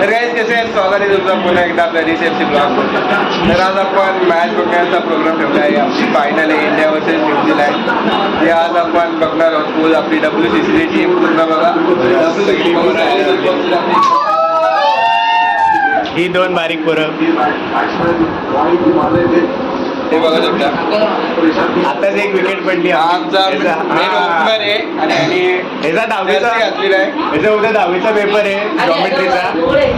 तर गाईज कसे आहेत, स्वागत आहे तुमचं पुन्हा एकदा आपल्या रिसेप्शन ब्लॉगमध्ये. तर आज आपण मॅच बघण्याचा प्रोग्राम ठेवला आहे. आमची फायनल आहे इंडिया वर्सेस न्यूझीलंड. हे आज आपण बघणार आहोत. फुल आपली WCCची टीम पूर्ण बघा. ही दोन बारीक पोरं हे बघा शकता. आताच एक विकेट पडली. आमचा मेन ओपनर आहे आणि ह्याचा दहावीचा घातलेला आहे. ह्याचा उद्या दहावीचा पेपर आहे जॉमेट्रीचा,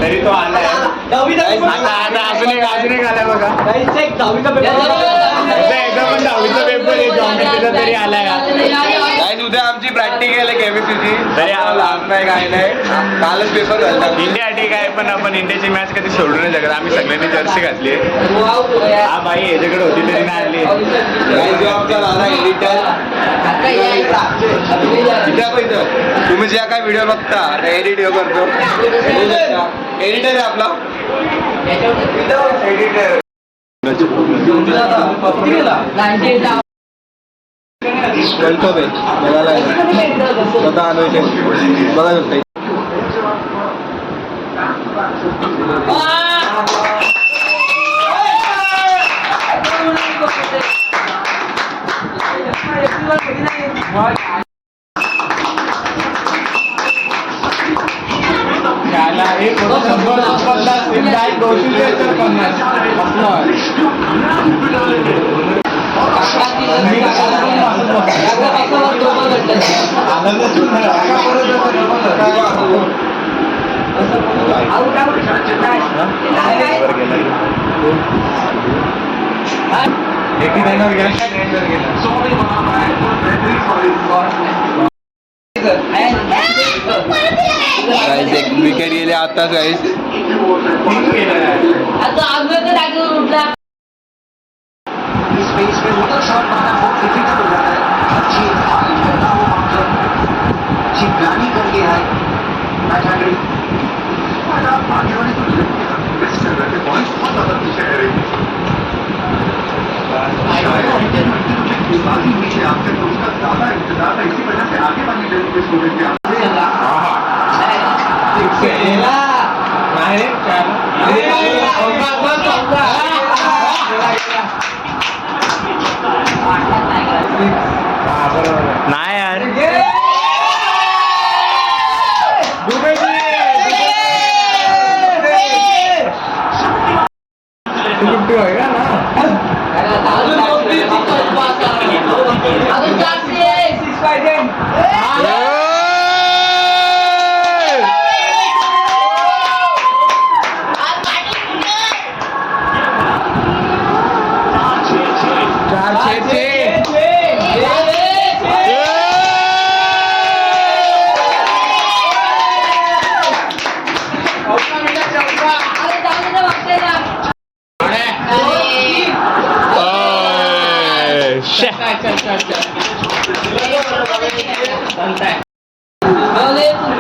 तरी तो आलाय. आता अजून एक आलाय बघा. एकदा पण दहावीचा पेपर आहे जॉमेट्रीचा, तरी आलाय. उद्या आमची प्रॅक्टिकल आहे केमिस्ट्रीची, तरी आज नाही काय नाही. कालच पेपर झाला. इंडिया ठीक आहे, पण आपण इंडियाची मॅच कधी सोडू नाही शकत. आम्ही सगळ्यांनी जर्सी घातली. हा बाई याच्याकडे होती तरी नाही आली. तुम्ही ज्या काय व्हिडिओ बघता एडिट करतो, एडिटर आहे आपला. वेलकम आहे बघायला स्वतः आणवायचे बघा शकता. एक विकेट गेले आताच गाईस. नाही यार,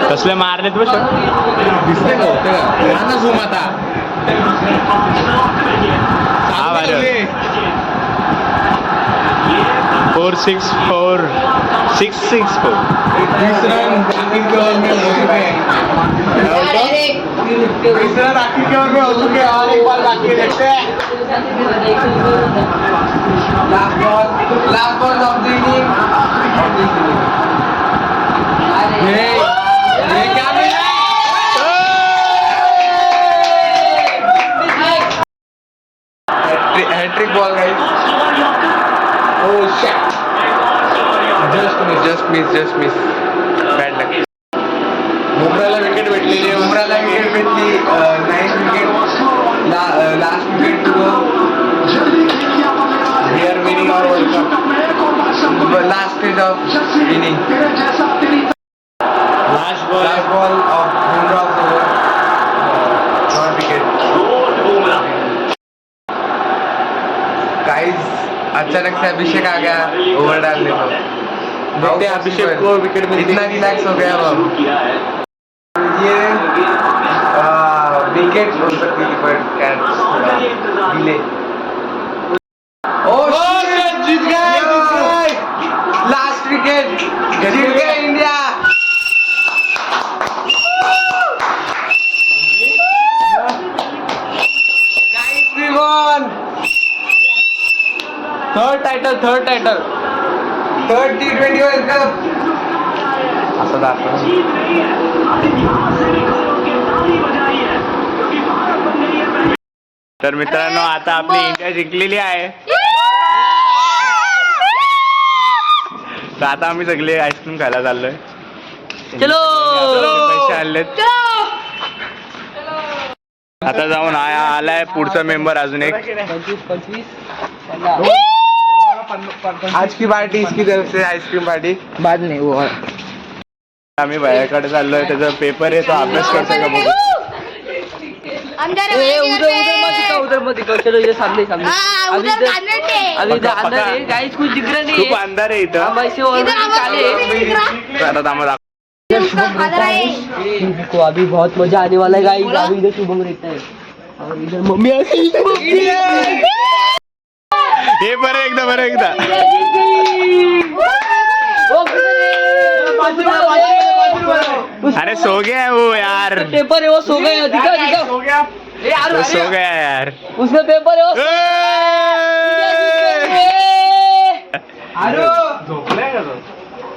कसले मारलेत बस. दिसते का झूम आता. हा भारी 4-6-4 6-6-4. 20 रन आखिर के ओवर में हो चुके हैं. 20 रन आखिर के ओवर में हो चुके हैं और एक बार बाकी है. देखते हैं last ball of the inning. ये क्या मिला? Hat trick ball guys. Oh shit. Just miss. Bad luck. बुमराला विकेट भेटलेली आहे. बुमराला विकेट भेटली. 9th wicket. Last wicket to go. We are winning our World Cup. Last stage of inning. Last ball of Bumrah over. Short wicket. Guys, अचानक से अभिषेक आ गया over डालने को. देखते अभिषेक को विकेट मिलती. इतना रिलैक्स हो गया वो. ये विकेट हो सकती थी पर कैच डिले. जीत गए. लास्ट विकेट जीत गए India. Title third T20 world cup. असं दाखव. तर मित्रांनो आता आपली इंडिया जिंकलेली आहे. तर आता आम्ही सगळे आईस्क्रीम खायला चाललोय. चलो पैसे आणलेत. आता जाऊन आलाय पुढचा मेंबर अजून एक. 25 आज की पार्टी इसकी तरफ से आइसक्रीम पार्टी. बाद नहीं वो आम्ही बाहेरकडे चाललोय. त्याचा पेपर आहे तो अभ्यास करतोय का बघू. अंदर उधर मत दिखाओ. चलो ये सामने सामने. अभी उधर इधर अभी इधर अंदर है गाइस. कुछ दिख रहा नहीं खूप है. अंधार आहे इथं. हम ऐसे और काले तर आता आम्हाला को अभी बहुत मजा आने वाला है गाइस. अभी इधर शुभम रहता है और इधर मम्मी हे बरं एकदा अरे सो गया है वो यार. पेपर है वो सो गया. दिखा दिखा वो सो गया यार. उसमें पेपर है वो.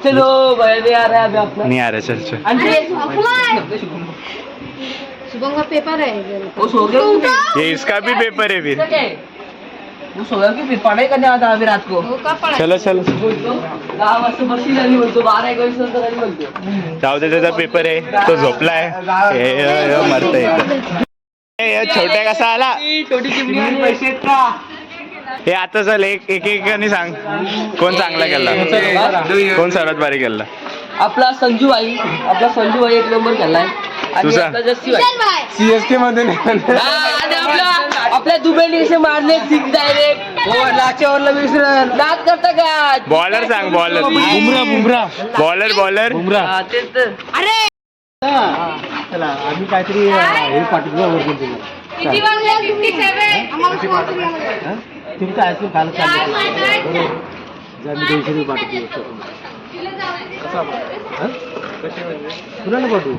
चलो भाई नहीं आ रहा है अभी अपना. नहीं आ रहा. चल चल. शुभम का पेपर है. वो सो गया. ये इसका भी पेपर है फिर. वो सो गया कि पढ़ाई करने आता अभी रात को. वो का पढ़ा. चलो चलो. 10 वाजता बसली झाली म्हणतो. 12-1 वाजता झाली म्हणतो. जाऊ दे. त्याचा पेपर आहे तो झोपलाय. मरतय. छोट्या कसा आला. छोटी चिमणी पैसे का. हे आता चल एक सांग कोण चांगला केला. कोण सर्वात भारी केला. आपला संजू भाई 1 नंबर केलाय. आणि तुझा? आपला जस्सी भाई. चल भाई. CSK मध्ये नाही. आणि आपल्या दुबईने कसे मारले 6 डायरेक्ट. लाच्या ओव्हरला 20 रन. नाद करता का. बॉलर सांग. बॉलर बॉलर हा, तेच तर. अरे चला आम्ही काहीतरी हे पाठवतो वर केलं. किती वाजले. 57. आम्हाला सुरू तुम्ही काय आइस्क्रीम खायला चालले. जर मी 200 रुपये पाठवतो. कसा तुला ना पाठवू.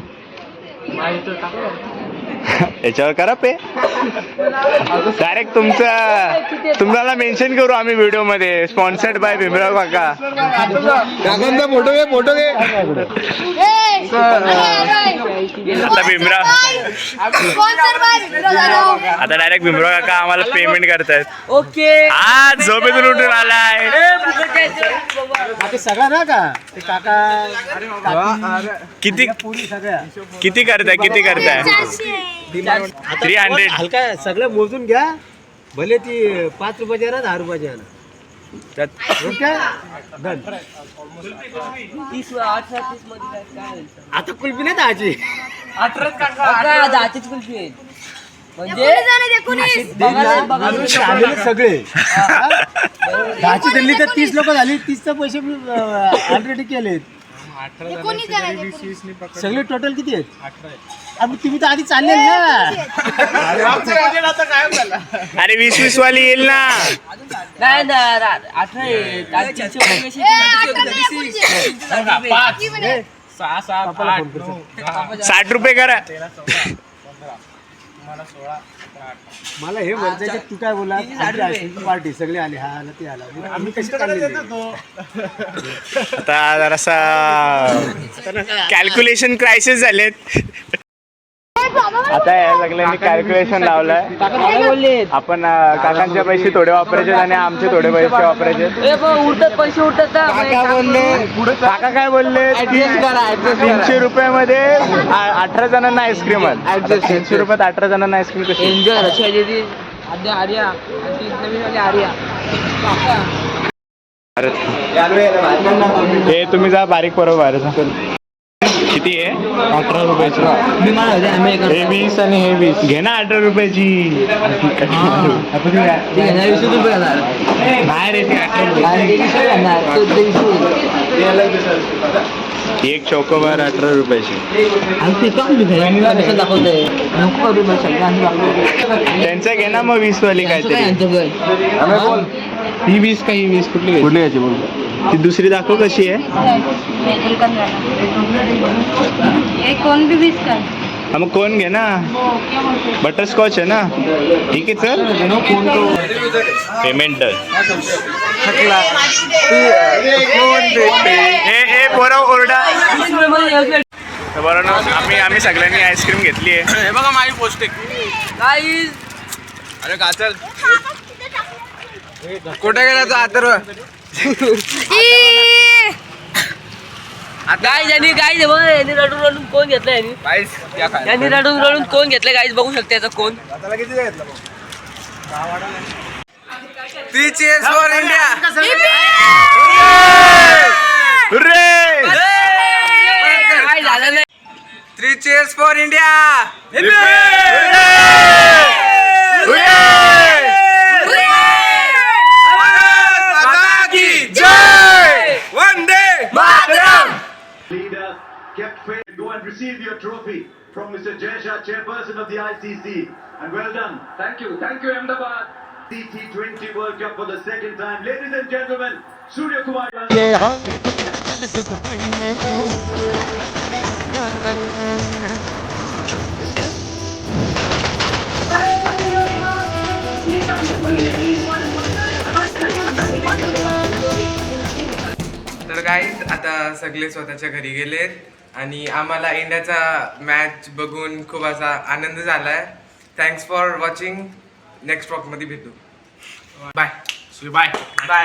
याच्यावर करा पे. डायरेक्ट तुम्हाला मेन्शन करू आम्ही व्हिडिओ मध्ये. स्पॉन्सर्ड बाय भीमराव काका. काकांचा फोटो घे. आता भीमराव आता डायरेक्ट भीमराव काका आम्हाला पेमेंट करतायत. ओके. आज झोपेतून उठून आलाय. सगळा ना का ते काका किती करताय 300. हलका सगळं मोजून घ्या. भले ती 5 रुपयाची आहे ना 10 रुपयाची आहे ना. आता कुल्फी नाही दहाची. 10ची कुल्फी आहे. म्हणजे आलेले सगळे 10ची दिल्ली तर 30 लोक झाली. 30चे पैसे ऑलरेडी केलेत. सगळे टोटल किती आहेत. अरे तुम्ही तर आधी चालले ना. अरे 20 वाली येईल ना. नाही ना 18 आहे. 60 रुपये करा. मला हे म्हणते तू काय बोला. पार्टी सगळे आले. हा आला ते आला. आम्ही कशी चालले. आता जरासा कॅल्क्युलेशन क्रायसिस झालेत. आता या सगळ्यांनी कॅल्क्युलेशन लावलंय. बोलले आपण काकांचे पैसे थोडे वापरायचे आणि आमचे थोडे पैसे वापरायचे. उठत पैसे उठत. काका काय बोलले. 300 रुपयामध्ये 18 जणांना आईस्क्रीम. 300 रुपयात 18 जणांना आईस्क्रीम कशी. एन्जॉय रशिया आद्या आर्या नवीन वाले आर्या. हे तुम्ही जा बारीक बरोबर. किती आहे. 18 रुपयाची. हे 20 आणि हे 20. घे ना 18 रुपयाची. नाही रे ती एक चोकोबार 18 रुपयाची. त्यांचं घे ना मग 20 वाली काहीतरी. ही 20 का ही 20 कुठली घ्यायची बोल. ती दुसरी दाखव कशी आहे. एक कोण भी 20 का. हा मग कोण घे ना बटरस्कॉच आहे ना ठीक आहे चल पेमेंट ए पोरा ओरडा बरं ना आम्ही सगळ्यांनी आईस्क्रीम घेतली आहे हे बघा माझी पौष्टिक अरे का चल कुठे गेला तो आतर्व यांनी रडून रडून कोण घेतलं यांनी रडून रडून कोण घेतलं गाईज बघू शकते याचा कोण आता किती घेतला ती चीअर्स फॉर इंडिया काय झालं नाही 3 cheers for India! Leader kept faith. Go and receive your trophy from Mr. Jaisha, chairperson of the ICC. And well done. Thank you, Ahmedabad. T20 World Cup for the second time. Ladies and gentlemen, Surya Kumar. तर guys आता सगळे स्वतःच्या घरी गेलेत आणि आम्हाला इंडियाचा match बघून खूप असा आनंद झाला आहे. Thanks for watching. नेक्स्ट ब्लॉगमध्ये भेटू. Bye bye bye.